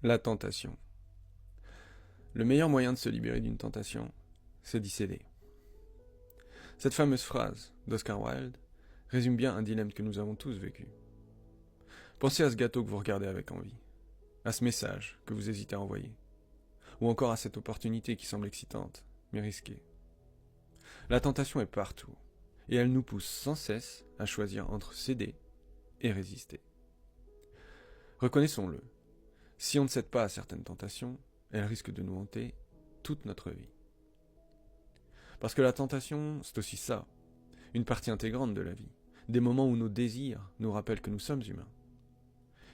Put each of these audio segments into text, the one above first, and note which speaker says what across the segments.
Speaker 1: La tentation. Le meilleur moyen de se libérer d'une tentation, c'est d'y céder. Cette fameuse phrase d'Oscar Wilde résume bien un dilemme que nous avons tous vécu. Pensez à ce gâteau que vous regardez avec envie, à ce message que vous hésitez à envoyer, ou encore à cette opportunité qui semble excitante, mais risquée. La tentation est partout, et elle nous pousse sans cesse à choisir entre céder et résister. Reconnaissons-le, si on ne cède pas à certaines tentations, elles risquent de nous hanter toute notre vie. Parce que la tentation, c'est aussi ça, une partie intégrante de la vie, des moments où nos désirs nous rappellent que nous sommes humains.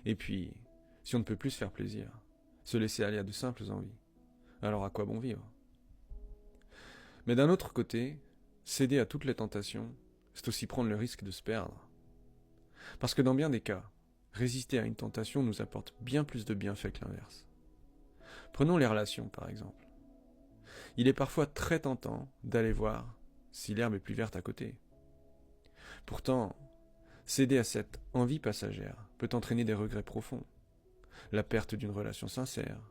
Speaker 1: Et puis, si on ne peut plus se faire plaisir, se laisser aller à de simples envies, alors à quoi bon vivre? Mais d'un autre côté, céder à toutes les tentations, c'est aussi prendre le risque de se perdre. Parce que dans bien des cas, résister à une tentation nous apporte bien plus de bienfaits que l'inverse. Prenons les relations, par exemple. Il est parfois très tentant d'aller voir si l'herbe est plus verte à côté. Pourtant, céder à cette envie passagère peut entraîner des regrets profonds, la perte d'une relation sincère,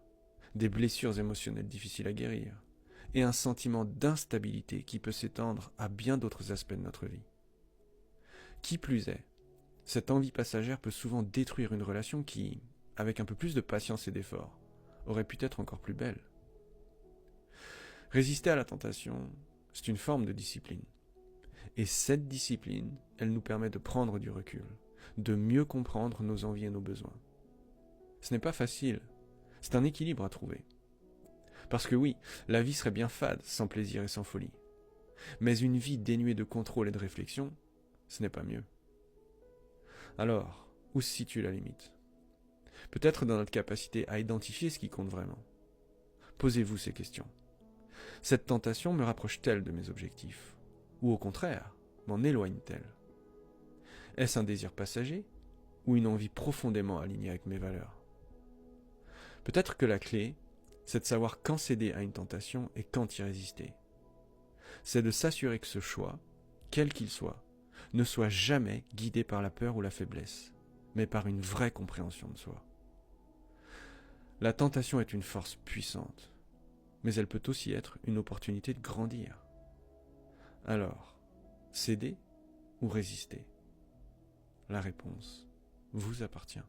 Speaker 1: des blessures émotionnelles difficiles à guérir, et un sentiment d'instabilité qui peut s'étendre à bien d'autres aspects de notre vie. Qui plus est, cette envie passagère peut souvent détruire une relation qui, avec un peu plus de patience et d'effort, aurait pu être encore plus belle. Résister à la tentation, c'est une forme de discipline. Et cette discipline, elle nous permet de prendre du recul, de mieux comprendre nos envies et nos besoins. Ce n'est pas facile, c'est un équilibre à trouver. Parce que oui, la vie serait bien fade sans plaisir et sans folie. Mais une vie dénuée de contrôle et de réflexion, ce n'est pas mieux. Alors, où se situe la limite? Peut-être dans notre capacité à identifier ce qui compte vraiment. Posez-vous ces questions. Cette tentation me rapproche-t-elle de mes objectifs? Ou au contraire, m'en éloigne-t-elle? Est-ce un désir passager ou une envie profondément alignée avec mes valeurs? Peut-être que la clé, c'est de savoir quand céder à une tentation et quand y résister. C'est de s'assurer que ce choix, quel qu'il soit, ne soit jamais guidé par la peur ou la faiblesse, mais par une vraie compréhension de soi. La tentation est une force puissante, mais elle peut aussi être une opportunité de grandir. Alors, céder ou résister? La réponse vous appartient.